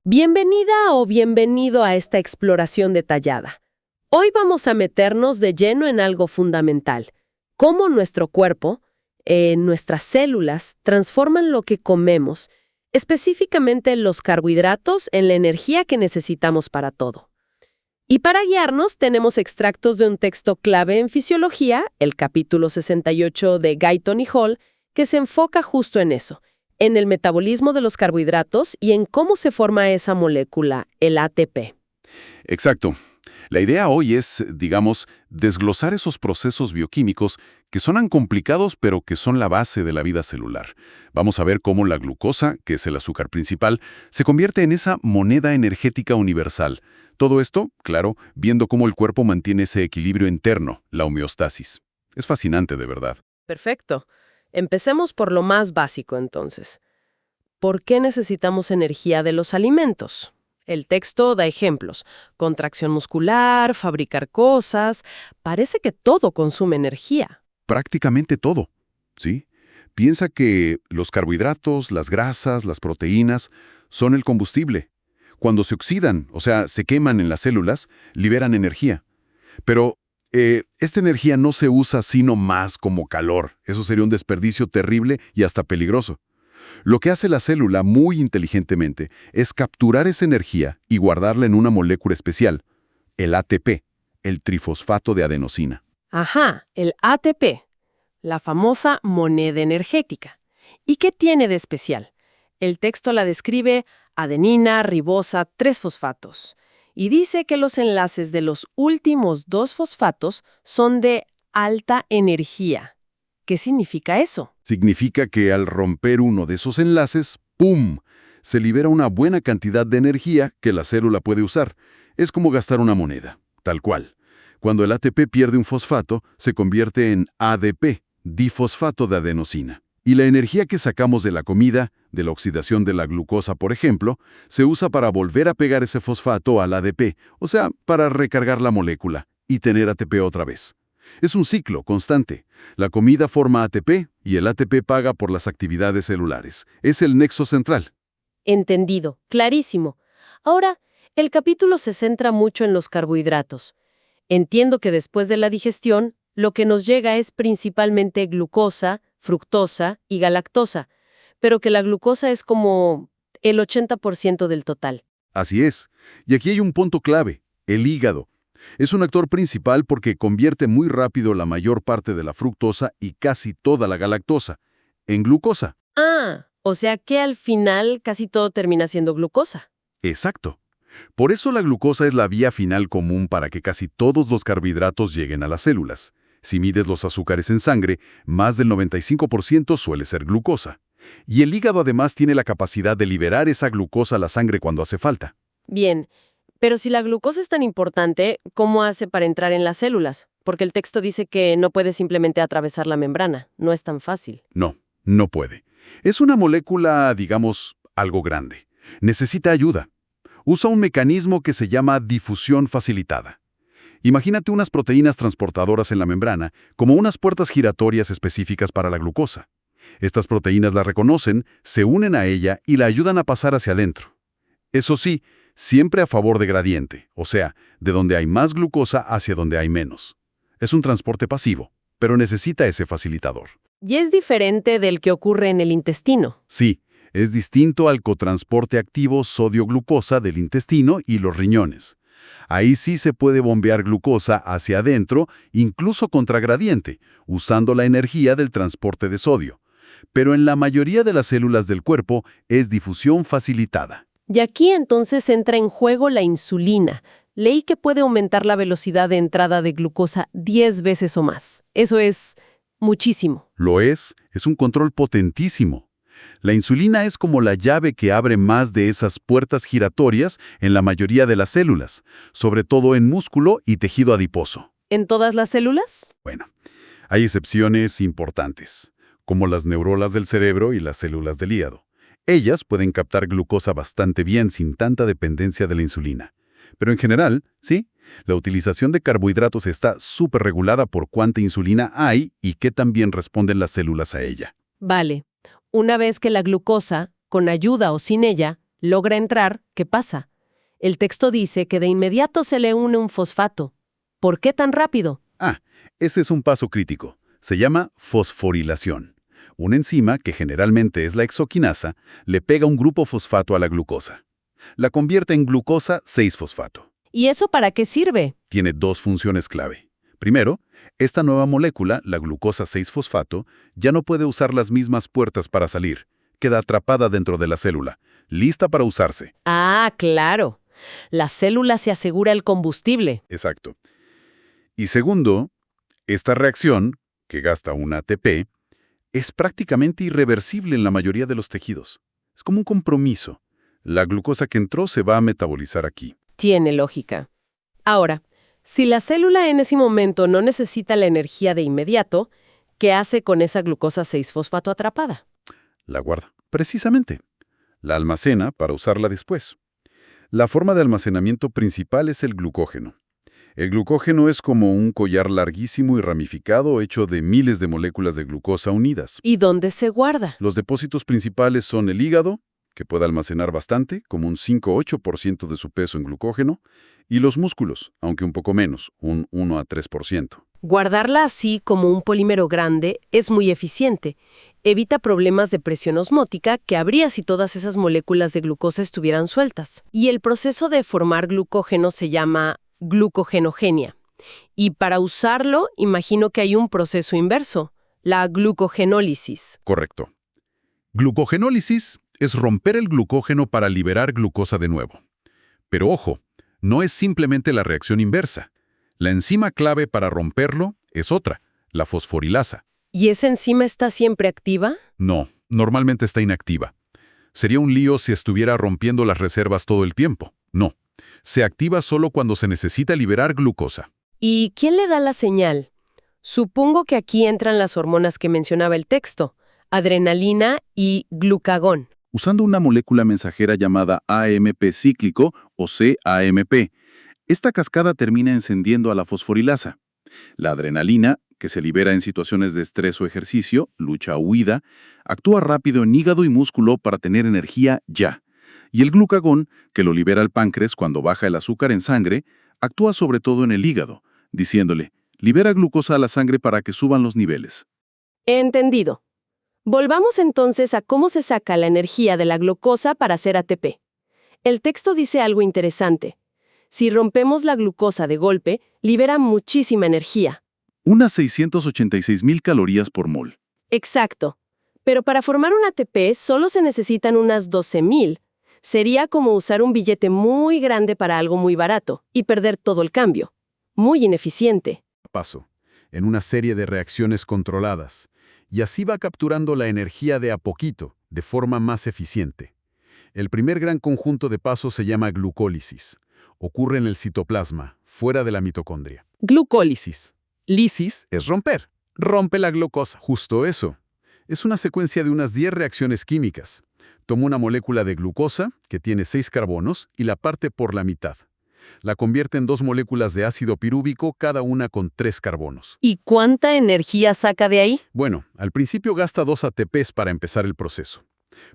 Bienvenida o bienvenido a esta exploración detallada. Hoy vamos a meternos de lleno en algo fundamental, cómo nuestro cuerpo, nuestras células, transforman lo que comemos, específicamente los carbohidratos, en la energía que necesitamos para todo. Y para guiarnos tenemos extractos de un texto clave en fisiología, el capítulo 68 de Guyton y Hall, que se enfoca justo en eso, en el metabolismo de los carbohidratos y en cómo se forma esa molécula, el ATP. Exacto. La idea hoy es, digamos, desglosar esos procesos bioquímicos que suenan complicados pero que son la base de la vida celular. Vamos a ver cómo la glucosa, que es el azúcar principal, se convierte en esa moneda energética universal. Todo esto, claro, viendo cómo el cuerpo mantiene ese equilibrio interno, la homeostasis. Es fascinante, de verdad. Perfecto. Empecemos por lo más básico, entonces. ¿Por qué necesitamos energía de los alimentos? El texto da ejemplos. Contracción muscular, fabricar cosas. Parece que todo consume energía. Prácticamente todo, ¿sí? Piensa que los carbohidratos, las grasas, las proteínas, son el combustible. Cuando se oxidan, o sea, se queman en las células, liberan energía. Pero esta energía no se usa sino más como calor. Eso sería un desperdicio terrible y hasta peligroso. Lo que hace la célula muy inteligentemente es capturar esa energía y guardarla en una molécula especial, el ATP, el trifosfato de adenosina. Ajá, el ATP, la famosa moneda energética. ¿Y qué tiene de especial? El texto la describe adenina, ribosa, 3 fosfatos. Y dice que los enlaces de los últimos 2 fosfatos son de alta energía. ¿Qué significa eso? Significa que al romper uno de esos enlaces, ¡pum!, se libera una buena cantidad de energía que la célula puede usar. Es como gastar una moneda, tal cual. Cuando el ATP pierde un fosfato, se convierte en ADP, difosfato de adenosina. Y la energía que sacamos de la comida, de la oxidación de la glucosa, por ejemplo, se usa para volver a pegar ese fosfato al ADP, o sea, para recargar la molécula y tener ATP otra vez. Es un ciclo constante. La comida forma ATP y el ATP paga por las actividades celulares. Es el nexo central. Entendido, clarísimo. Ahora, el capítulo se centra mucho en los carbohidratos. Entiendo que después de la digestión, lo que nos llega es principalmente glucosa, fructosa y galactosa, pero que la glucosa es como el 80% del total. Así es. Y aquí hay un punto clave, el hígado. Es un actor principal porque convierte muy rápido la mayor parte de la fructosa y casi toda la galactosa en glucosa. Ah, o sea que al final casi todo termina siendo glucosa. Exacto. Por eso la glucosa es la vía final común para que casi todos los carbohidratos lleguen a las células. Si mides los azúcares en sangre, más del 95% suele ser glucosa. Y el hígado además tiene la capacidad de liberar esa glucosa a la sangre cuando hace falta. Bien, pero si la glucosa es tan importante, ¿cómo hace para entrar en las células? Porque el texto dice que no puede simplemente atravesar la membrana. No es tan fácil. No, no puede. Es una molécula, digamos, algo grande. Necesita ayuda. Usa un mecanismo que se llama difusión facilitada. Imagínate unas proteínas transportadoras en la membrana, como unas puertas giratorias específicas para la glucosa. Estas proteínas la reconocen, se unen a ella y la ayudan a pasar hacia adentro. Eso sí, siempre a favor de gradiente, o sea, de donde hay más glucosa hacia donde hay menos. Es un transporte pasivo, pero necesita ese facilitador. Y es diferente del que ocurre en el intestino. Sí, es distinto al cotransporte activo sodio-glucosa del intestino y los riñones. Ahí sí se puede bombear glucosa hacia adentro, incluso contra gradiente, usando la energía del transporte de sodio. Pero en la mayoría de las células del cuerpo es difusión facilitada. Y aquí entonces entra en juego la insulina. Leí que puede aumentar la velocidad de entrada de glucosa 10 veces o más. Eso es muchísimo. Lo es un control potentísimo. La insulina es como la llave que abre más de esas puertas giratorias en la mayoría de las células, sobre todo en músculo y tejido adiposo. ¿En todas las células? Bueno, hay excepciones importantes, como las neuronas del cerebro y las células del hígado. Ellas pueden captar glucosa bastante bien sin tanta dependencia de la insulina. Pero en general, sí, la utilización de carbohidratos está súper regulada por cuánta insulina hay y qué tan bien responden las células a ella. Vale. Una vez que la glucosa, con ayuda o sin ella, logra entrar, ¿qué pasa? El texto dice que de inmediato se le une un fosfato. ¿Por qué tan rápido? Ese es un paso crítico. Se llama fosforilación. Una enzima, que generalmente es la exoquinasa, le pega un grupo fosfato a la glucosa. La convierte en glucosa 6-fosfato. ¿Y eso para qué sirve? Tiene dos funciones clave. Primero, esta nueva molécula, la glucosa 6-fosfato, ya no puede usar las mismas puertas para salir. Queda atrapada dentro de la célula, lista para usarse. Ah, claro. La célula se asegura el combustible. Exacto. Y segundo, esta reacción, que gasta un ATP, es prácticamente irreversible en la mayoría de los tejidos. Es como un compromiso. La glucosa que entró se va a metabolizar aquí. Tiene lógica. Ahora, si la célula en ese momento no necesita la energía de inmediato, ¿qué hace con esa glucosa 6-fosfato atrapada? La guarda. Precisamente. La almacena para usarla después. La forma de almacenamiento principal es el glucógeno. El glucógeno es como un collar larguísimo y ramificado hecho de miles de moléculas de glucosa unidas. ¿Y dónde se guarda? Los depósitos principales son el hígado, que puede almacenar bastante, como un 5-8% de su peso en glucógeno, y los músculos, aunque un poco menos, un 1-3%. Guardarla así como un polímero grande es muy eficiente. Evita problemas de presión osmótica que habría si todas esas moléculas de glucosa estuvieran sueltas. Y el proceso de formar glucógeno se llama glucogenogenia. Y para usarlo, imagino que hay un proceso inverso, la glucogenólisis. Correcto. Glucogenólisis es romper el glucógeno para liberar glucosa de nuevo. Pero ojo, no es simplemente la reacción inversa. La enzima clave para romperlo es otra, la fosforilasa. ¿Y esa enzima está siempre activa? No, normalmente está inactiva. Sería un lío si estuviera rompiendo las reservas todo el tiempo. No, se activa solo cuando se necesita liberar glucosa. ¿Y quién le da la señal? Supongo que aquí entran las hormonas que mencionaba el texto, adrenalina y glucagón. Usando una molécula mensajera llamada AMP cíclico o CAMP. Esta cascada termina encendiendo a la fosforilasa. La adrenalina, que se libera en situaciones de estrés o ejercicio, lucha o huida, actúa rápido en hígado y músculo para tener energía ya. Y el glucagón, que lo libera el páncreas cuando baja el azúcar en sangre, actúa sobre todo en el hígado, diciéndole, libera glucosa a la sangre para que suban los niveles. Entendido. Volvamos entonces a cómo se saca la energía de la glucosa para hacer ATP. El texto dice algo interesante. Si rompemos la glucosa de golpe, libera muchísima energía. Unas 686.000 calorías por mol. Exacto. Pero para formar un ATP solo se necesitan unas 12.000. Sería como usar un billete muy grande para algo muy barato y perder todo el cambio. Muy ineficiente. Paso, en una serie de reacciones controladas. Y así va capturando la energía de a poquito, de forma más eficiente. El primer gran conjunto de pasos se llama glucólisis. Ocurre en el citoplasma, fuera de la mitocondria. Glucólisis. Lisis es romper. Rompe la glucosa. Justo eso. Es una secuencia de unas 10 reacciones químicas. Toma una molécula de glucosa, que tiene 6 carbonos, y la parte por la mitad. La convierte en 2 moléculas de ácido pirúvico, cada una con 3 carbonos. ¿Y cuánta energía saca de ahí? Bueno, al principio gasta 2 ATPs para empezar el proceso.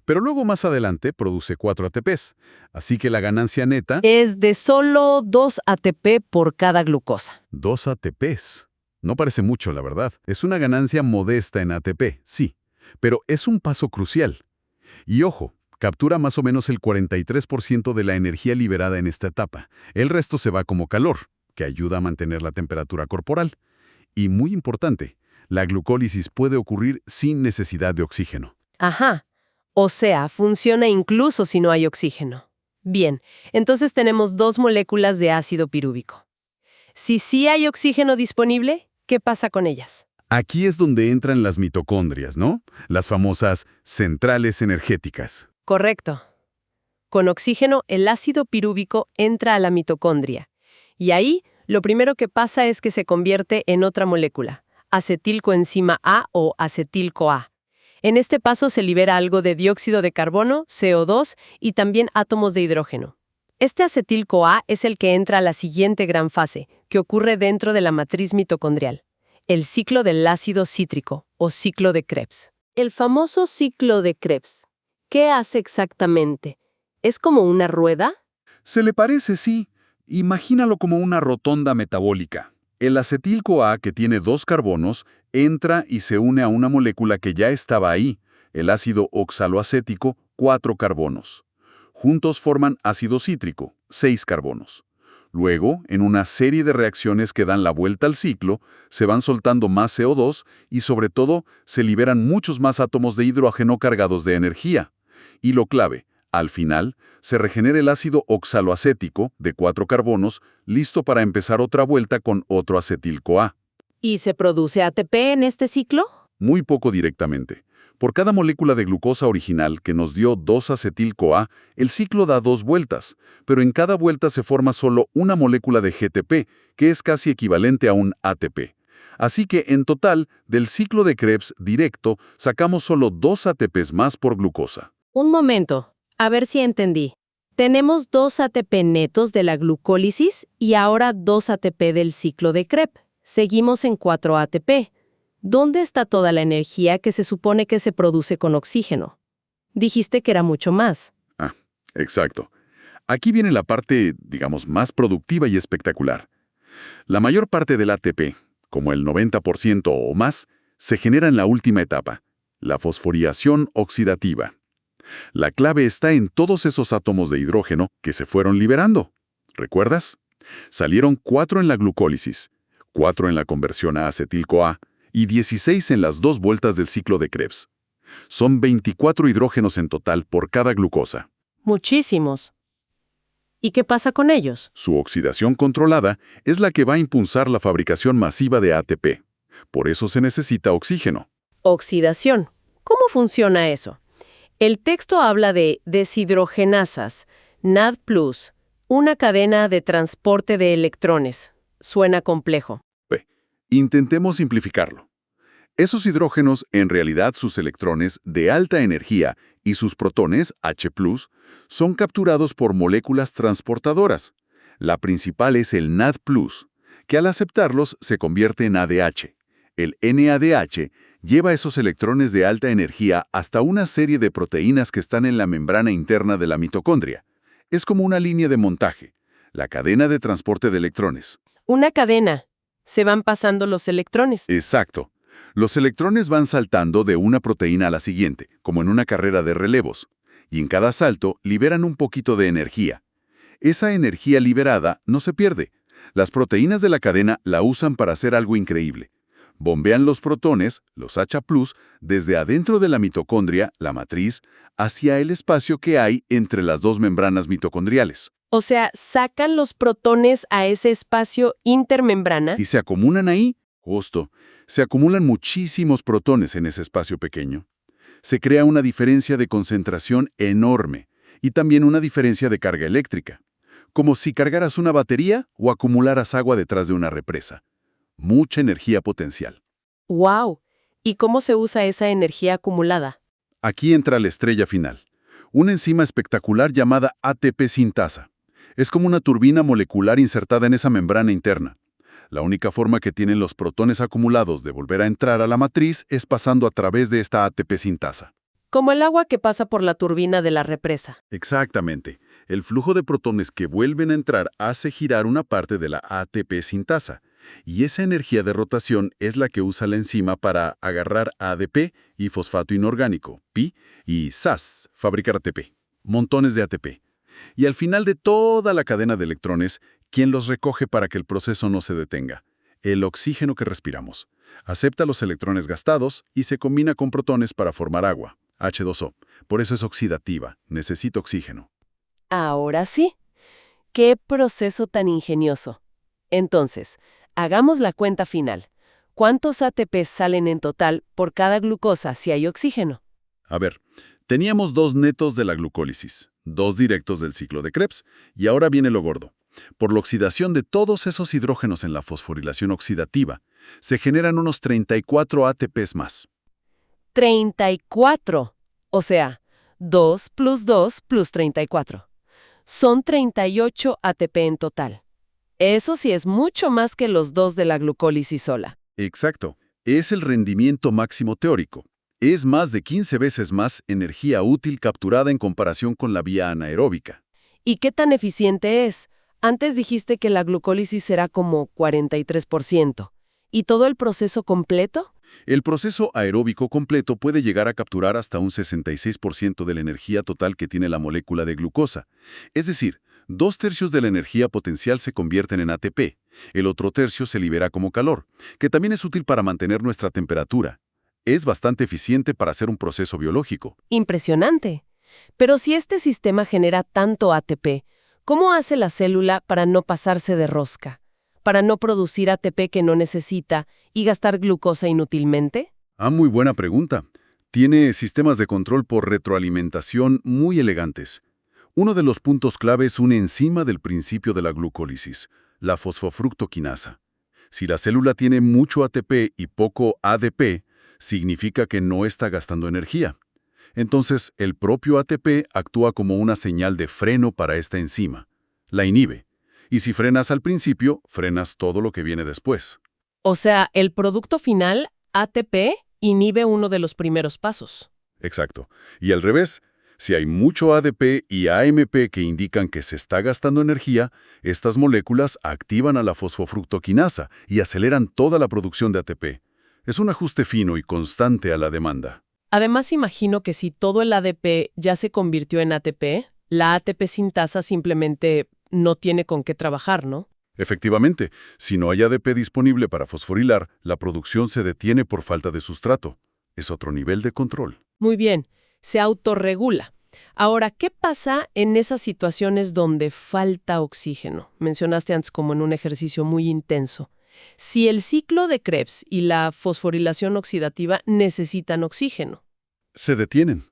Pero luego más adelante produce 4 ATPs, así que la ganancia neta... Es de solo 2 ATP por cada glucosa. 2 ATPs. No parece mucho, la verdad. Es una ganancia modesta en ATP, sí, pero es un paso crucial. Y ojo, captura más o menos el 43% de la energía liberada en esta etapa. El resto se va como calor, que ayuda a mantener la temperatura corporal. Y muy importante, la glucólisis puede ocurrir sin necesidad de oxígeno. Ajá. O sea, funciona incluso si no hay oxígeno. Bien, entonces tenemos 2 moléculas de ácido pirúvico. Si sí hay oxígeno disponible, ¿qué pasa con ellas? Aquí es donde entran las mitocondrias, ¿no? Las famosas centrales energéticas. Correcto. Con oxígeno, el ácido pirúvico entra a la mitocondria. Y ahí, lo primero que pasa es que se convierte en otra molécula, acetilcoenzima A o acetil-CoA. En este paso se libera algo de dióxido de carbono, CO2 y también átomos de hidrógeno. Este acetil-CoA es el que entra a la siguiente gran fase, que ocurre dentro de la matriz mitocondrial, el ciclo del ácido cítrico o ciclo de Krebs. El famoso ciclo de Krebs. ¿Qué hace exactamente? ¿Es como una rueda? Se le parece, sí. Imagínalo como una rotonda metabólica. El acetil-CoA, que tiene 2 carbonos, entra y se une a una molécula que ya estaba ahí, el ácido oxaloacético, 4 carbonos. Juntos forman ácido cítrico, 6 carbonos. Luego, en una serie de reacciones que dan la vuelta al ciclo, se van soltando más CO2 y sobre todo se liberan muchos más átomos de hidrógeno cargados de energía. Y lo clave, al final, se regenera el ácido oxaloacético de 4 carbonos, listo para empezar otra vuelta con otro acetil-CoA. ¿Y se produce ATP en este ciclo? Muy poco directamente. Por cada molécula de glucosa original que nos dio 2 acetil-CoA, el ciclo da 2 vueltas, pero en cada vuelta se forma solo una molécula de GTP, que es casi equivalente a un ATP. Así que, en total, del ciclo de Krebs directo, sacamos solo 2 ATPs más por glucosa. Un momento, a ver si entendí. Tenemos 2 ATP netos de la glucólisis y ahora 2 ATP del ciclo de Krebs. Seguimos en 4 ATP. ¿Dónde está toda la energía que se supone que se produce con oxígeno? Dijiste que era mucho más. Exacto. Aquí viene la parte, digamos, más productiva y espectacular. La mayor parte del ATP, como el 90% o más, se genera en la última etapa, la fosforilación oxidativa. La clave está en todos esos átomos de hidrógeno que se fueron liberando. ¿Recuerdas? Salieron 4 en la glucólisis, 4 en la conversión a acetil-CoA y 16 en las 2 vueltas del ciclo de Krebs. Son 24 hidrógenos en total por cada glucosa. Muchísimos. ¿Y qué pasa con ellos? Su oxidación controlada es la que va a impulsar la fabricación masiva de ATP. Por eso se necesita oxígeno. Oxidación. ¿Cómo funciona eso? El texto habla de deshidrogenasas, NAD+, una cadena de transporte de electrones. Suena complejo. Intentemos simplificarlo. Esos hidrógenos, en realidad sus electrones de alta energía y sus protones, H+, son capturados por moléculas transportadoras. La principal es el NAD+, que al aceptarlos se convierte en ADH. El NADH lleva esos electrones de alta energía hasta una serie de proteínas que están en la membrana interna de la mitocondria. Es como una línea de montaje, la cadena de transporte de electrones. Una cadena. Se van pasando los electrones. Exacto. Los electrones van saltando de una proteína a la siguiente, como en una carrera de relevos, y en cada salto liberan un poquito de energía. Esa energía liberada no se pierde. Las proteínas de la cadena la usan para hacer algo increíble. Bombean los protones, los H+, desde adentro de la mitocondria, la matriz, hacia el espacio que hay entre las 2 membranas mitocondriales. O sea, sacan los protones a ese espacio intermembrana. Y se acumulan ahí, justo. Se acumulan muchísimos protones en ese espacio pequeño. Se crea una diferencia de concentración enorme y también una diferencia de carga eléctrica, como si cargaras una batería o acumularas agua detrás de una represa. Mucha energía potencial. ¡Wow! ¿Y cómo se usa esa energía acumulada? Aquí entra la estrella final, una enzima espectacular llamada ATP sintasa. Es como una turbina molecular insertada en esa membrana interna. La única forma que tienen los protones acumulados de volver a entrar a la matriz es pasando a través de esta ATP sintasa. Como el agua que pasa por la turbina de la represa. Exactamente. El flujo de protones que vuelven a entrar hace girar una parte de la ATP sintasa. Y esa energía de rotación es la que usa la enzima para agarrar ADP y fosfato inorgánico, Pi, y SAS, fabricar ATP. Montones de ATP. Y al final de toda la cadena de electrones, ¿quién los recoge para que el proceso no se detenga? El oxígeno que respiramos. Acepta los electrones gastados y se combina con protones para formar agua, H2O. Por eso es oxidativa, necesita oxígeno. Ahora sí. ¡Qué proceso tan ingenioso! Entonces, hagamos la cuenta final. ¿Cuántos ATP salen en total por cada glucosa si hay oxígeno? A ver, teníamos 2 netos de la glucólisis, 2 directos del ciclo de Krebs, y ahora viene lo gordo. Por la oxidación de todos esos hidrógenos en la fosforilación oxidativa, se generan unos 34 ATPs más. 34. O sea, 2 plus 2 plus 34. Son 38 ATP en total. Eso sí es mucho más que los 2 de la glucólisis sola. Exacto. Es el rendimiento máximo teórico. Es más de 15 veces más energía útil capturada en comparación con la vía anaeróbica. ¿Y qué tan eficiente es? Antes dijiste que la glucólisis será como 43%. ¿Y todo el proceso completo? El proceso aeróbico completo puede llegar a capturar hasta un 66% de la energía total que tiene la molécula de glucosa. Es decir, 2/3 de la energía potencial se convierten en ATP. El otro tercio se libera como calor, que también es útil para mantener nuestra temperatura. Es bastante eficiente para hacer un proceso biológico. Impresionante. Pero si este sistema genera tanto ATP, ¿cómo hace la célula para no pasarse de rosca? ¿Para no producir ATP que no necesita y gastar glucosa inútilmente? Muy buena pregunta. Tiene sistemas de control por retroalimentación muy elegantes. Uno de los puntos clave es una enzima del principio de la glucólisis, la fosfofructoquinasa. Si la célula tiene mucho ATP y poco ADP, significa que no está gastando energía. Entonces, el propio ATP actúa como una señal de freno para esta enzima. La inhibe. Y si frenas al principio, frenas todo lo que viene después. O sea, el producto final, ATP, inhibe uno de los primeros pasos. Exacto. Y al revés, si hay mucho ADP y AMP que indican que se está gastando energía, estas moléculas activan a la fosfofructoquinasa y aceleran toda la producción de ATP. Es un ajuste fino y constante a la demanda. Además, imagino que si todo el ADP ya se convirtió en ATP, la ATP sintasa simplemente no tiene con qué trabajar, ¿no? Efectivamente, si no hay ADP disponible para fosforilar, la producción se detiene por falta de sustrato. Es otro nivel de control. Muy bien, se autorregula. Ahora, ¿qué pasa en esas situaciones donde falta oxígeno? Mencionaste antes como en un ejercicio muy intenso. Si el ciclo de Krebs y la fosforilación oxidativa necesitan oxígeno. Se detienen.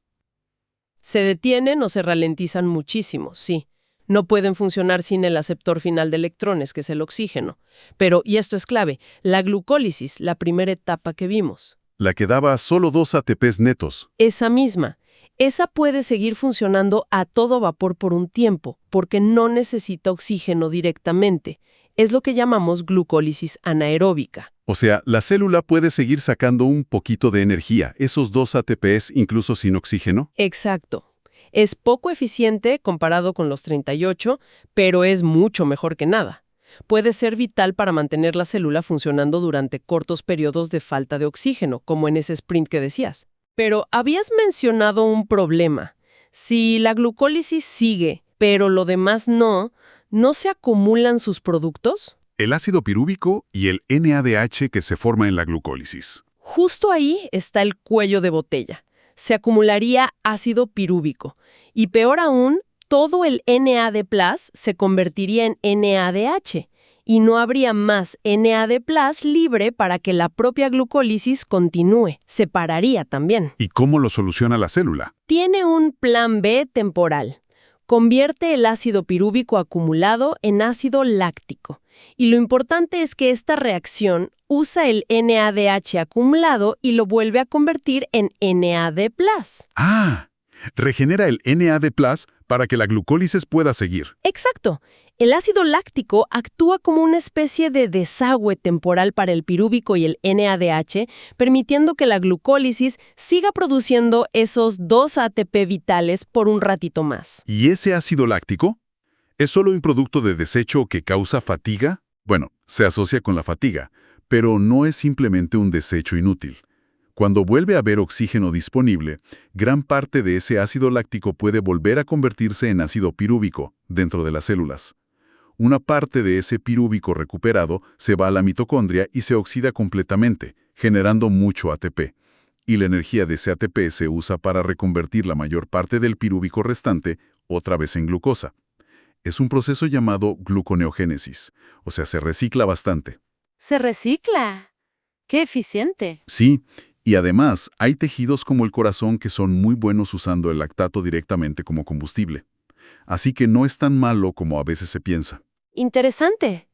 Se detienen o se ralentizan muchísimo, sí. No pueden funcionar sin el aceptor final de electrones, que es el oxígeno. Pero, y esto es clave, la glucólisis, la primera etapa que vimos. La que daba solo 2 ATPs netos. Esa misma. Esa puede seguir funcionando a todo vapor por un tiempo, porque no necesita oxígeno directamente. Es lo que llamamos glucólisis anaeróbica. O sea, la célula puede seguir sacando un poquito de energía, esos 2 ATPs incluso sin oxígeno. Exacto. Es poco eficiente comparado con los 38, pero es mucho mejor que nada. Puede ser vital para mantener la célula funcionando durante cortos periodos de falta de oxígeno, como en ese sprint que decías. Pero habías mencionado un problema. Si la glucólisis sigue, pero lo demás ¿no se acumulan sus productos? El ácido pirúvico y el NADH que se forma en la glucólisis. Justo ahí está el cuello de botella. Se acumularía ácido pirúvico. Y peor aún, todo el NAD+ se convertiría en NADH. Y no habría más NAD+ libre para que la propia glucólisis continúe. Se pararía también. ¿Y cómo lo soluciona la célula? Tiene un plan B temporal. Convierte el ácido pirúvico acumulado en ácido láctico. Y lo importante es que esta reacción usa el NADH acumulado y lo vuelve a convertir en NAD+. Regenera el NAD+ para que la glucólisis pueda seguir. Exacto. El ácido láctico actúa como una especie de desagüe temporal para el pirúvico y el NADH, permitiendo que la glucólisis siga produciendo esos 2 ATP vitales por un ratito más. ¿Y ese ácido láctico? ¿Es solo un producto de desecho que causa fatiga? Bueno, se asocia con la fatiga, pero no es simplemente un desecho inútil. Cuando vuelve a haber oxígeno disponible, gran parte de ese ácido láctico puede volver a convertirse en ácido pirúvico dentro de las células. Una parte de ese pirúvico recuperado se va a la mitocondria y se oxida completamente, generando mucho ATP. Y la energía de ese ATP se usa para reconvertir la mayor parte del pirúvico restante otra vez en glucosa. Es un proceso llamado gluconeogénesis, o sea, se recicla bastante. ¿Se recicla? ¡Qué eficiente! Sí, y además hay tejidos como el corazón que son muy buenos usando el lactato directamente como combustible. Así que no es tan malo como a veces se piensa. Interesante.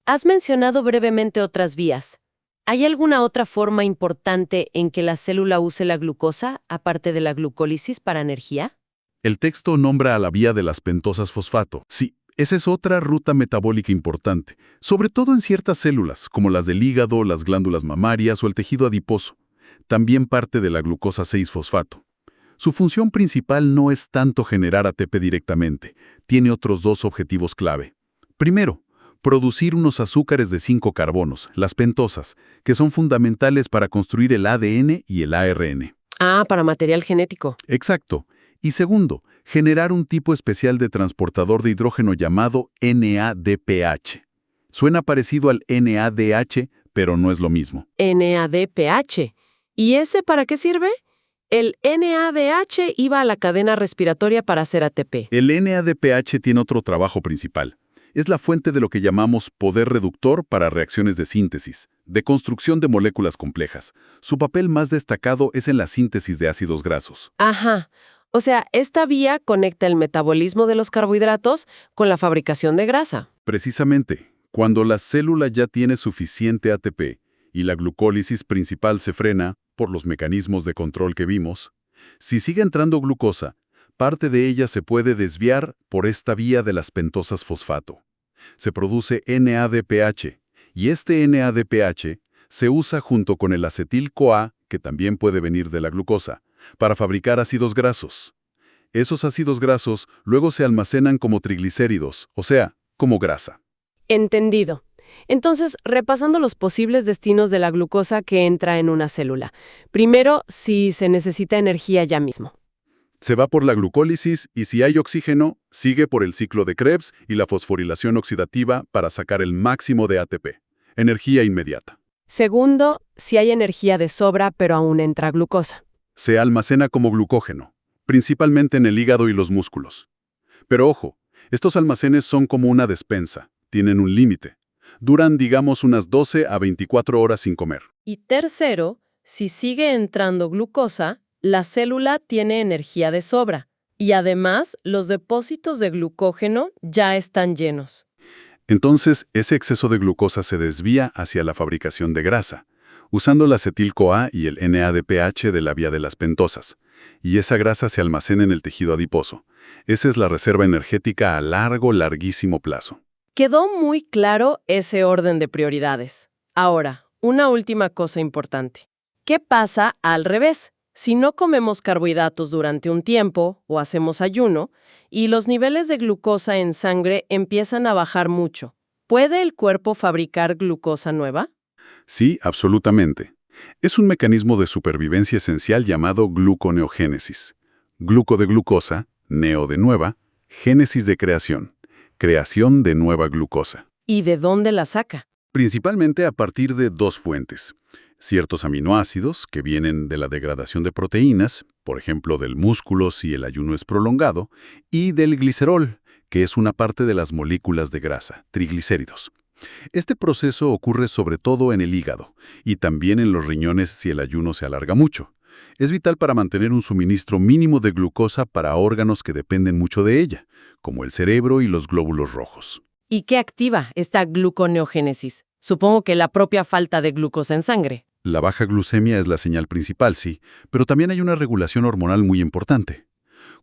Has mencionado brevemente otras vías. ¿Hay alguna otra forma importante en que la célula use la glucosa, aparte de la glucólisis, para energía? El texto nombra a la vía de las pentosas fosfato. Sí, esa es otra ruta metabólica importante, sobre todo en ciertas células, como las del hígado, las glándulas mamarias o el tejido adiposo. también parte de la glucosa 6-fosfato. Su función principal no es tanto generar ATP directamente, tiene otros dos objetivos clave. Primero, producir unos azúcares de 5 carbonos, las pentosas, que son fundamentales para construir el ADN y el ARN. Ah, para material genético. Exacto. Y segundo, generar un tipo especial de transportador de hidrógeno llamado NADPH. Suena parecido al NADH, pero no es lo mismo. NADPH. ¿Y ese para qué sirve? El NADH iba a la cadena respiratoria para hacer ATP. El NADPH tiene otro trabajo principal. Es la fuente de lo que llamamos poder reductor para reacciones de síntesis, de construcción de moléculas complejas. Su papel más destacado es en la síntesis de ácidos grasos. Ajá. O sea, esta vía conecta el metabolismo de los carbohidratos con la fabricación de grasa. Precisamente, cuando la célula ya tiene suficiente ATP y la glucólisis principal se frena por los mecanismos de control que vimos, si sigue entrando glucosa, parte de ella se puede desviar por esta vía de las pentosas fosfato. Se produce NADPH, y este NADPH se usa junto con el acetil-CoA, que también puede venir de la glucosa, para fabricar ácidos grasos. Esos ácidos grasos luego se almacenan como triglicéridos, o sea, como grasa. Entendido. Entonces, repasando los posibles destinos de la glucosa que entra en una célula. Primero, si se necesita energía ya mismo. Se va por la glucólisis y si hay oxígeno, sigue por el ciclo de Krebs y la fosforilación oxidativa para sacar el máximo de ATP. Energía inmediata. Segundo, si hay energía de sobra pero aún entra glucosa. Se almacena como glucógeno, principalmente en el hígado y los músculos. Pero ojo, estos almacenes son como una despensa, tienen un límite. Duran, digamos, unas 12 a 24 horas sin comer. Y tercero, si sigue entrando glucosa, la célula tiene energía de sobra. Y además, los depósitos de glucógeno ya están llenos. Entonces, ese exceso de glucosa se desvía hacia la fabricación de grasa, usando el acetil-CoA y el NADPH de la vía de las pentosas. Y esa grasa se almacena en el tejido adiposo. Esa es la reserva energética a larguísimo plazo. Quedó muy claro ese orden de prioridades. Ahora, una última cosa importante. ¿Qué pasa al revés? Si no comemos carbohidratos durante un tiempo o hacemos ayuno y los niveles de glucosa en sangre empiezan a bajar mucho, ¿puede el cuerpo fabricar glucosa nueva? Sí, absolutamente. Es un mecanismo de supervivencia esencial llamado gluconeogénesis. Gluco de glucosa, neo de nueva, génesis de creación de nueva glucosa. ¿Y de dónde la saca? Principalmente a partir de dos fuentes. Ciertos aminoácidos que vienen de la degradación de proteínas, por ejemplo del músculo si el ayuno es prolongado, y del glicerol, que es una parte de las moléculas de grasa, triglicéridos. Este proceso ocurre sobre todo en el hígado y también en los riñones si el ayuno se alarga mucho. Es vital para mantener un suministro mínimo de glucosa para órganos que dependen mucho de ella, como el cerebro y los glóbulos rojos. ¿Y qué activa esta gluconeogénesis? Supongo que la propia falta de glucosa en sangre. La baja glucemia es la señal principal, sí, pero también hay una regulación hormonal muy importante.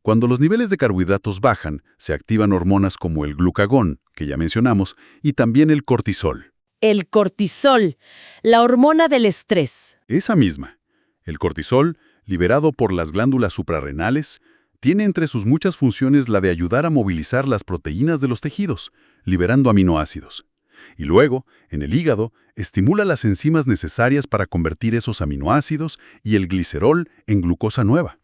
Cuando los niveles de carbohidratos bajan, se activan hormonas como el glucagón, que ya mencionamos, y también el cortisol. El cortisol, la hormona del estrés. Esa misma. El cortisol, liberado por las glándulas suprarrenales, tiene entre sus muchas funciones la de ayudar a movilizar las proteínas de los tejidos, liberando aminoácidos. Y luego, en el hígado, estimula las enzimas necesarias para convertir esos aminoácidos y el glicerol en glucosa nueva.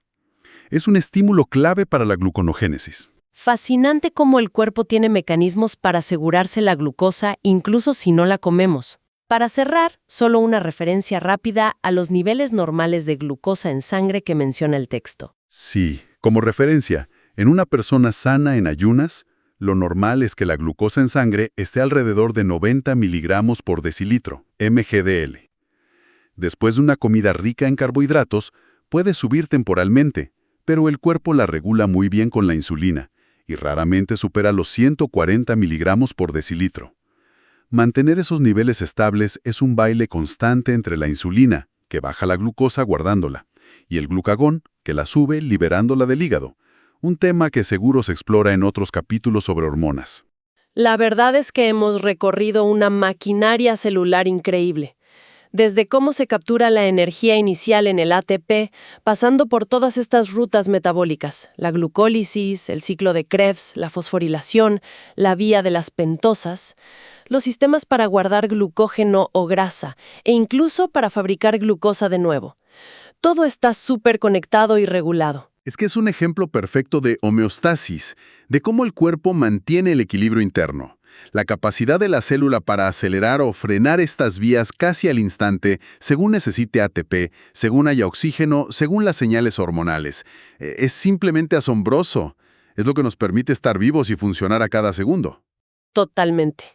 Es un estímulo clave para la gluconogénesis. Fascinante cómo el cuerpo tiene mecanismos para asegurarse la glucosa incluso si no la comemos. Para cerrar, solo una referencia rápida a los niveles normales de glucosa en sangre que menciona el texto. Sí, como referencia, en una persona sana en ayunas, lo normal es que la glucosa en sangre esté alrededor de 90 miligramos por decilitro, mgdl. Después de una comida rica en carbohidratos, puede subir temporalmente, pero el cuerpo la regula muy bien con la insulina y raramente supera los 140 miligramos por decilitro. Mantener esos niveles estables es un baile constante entre la insulina, que baja la glucosa guardándola, y el glucagón, que la sube liberándola del hígado. Un tema que seguro se explora en otros capítulos sobre hormonas. La verdad es que hemos recorrido una maquinaria celular increíble. Desde cómo se captura la energía inicial en el ATP, pasando por todas estas rutas metabólicas, la glucólisis, el ciclo de Krebs, la fosforilación, la vía de las pentosas, los sistemas para guardar glucógeno o grasa, e incluso para fabricar glucosa de nuevo. Todo está súper conectado y regulado. Es que es un ejemplo perfecto de homeostasis, de cómo el cuerpo mantiene el equilibrio interno. La capacidad de la célula para acelerar o frenar estas vías casi al instante, según necesite ATP, según haya oxígeno, según las señales hormonales. Es simplemente asombroso. Es lo que nos permite estar vivos y funcionar a cada segundo. Totalmente.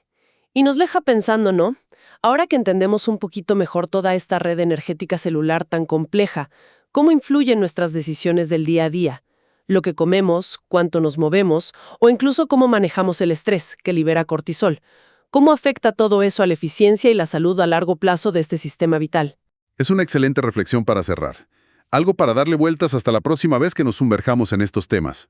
Y nos deja pensando, ¿no? Ahora que entendemos un poquito mejor toda esta red energética celular tan compleja, ¿cómo influye en nuestras decisiones del día a día? Lo que comemos, cuánto nos movemos, o incluso cómo manejamos el estrés, que libera cortisol. ¿Cómo afecta todo eso a la eficiencia y la salud a largo plazo de este sistema vital? Es una excelente reflexión para cerrar. Algo para darle vueltas hasta la próxima vez que nos sumerjamos en estos temas.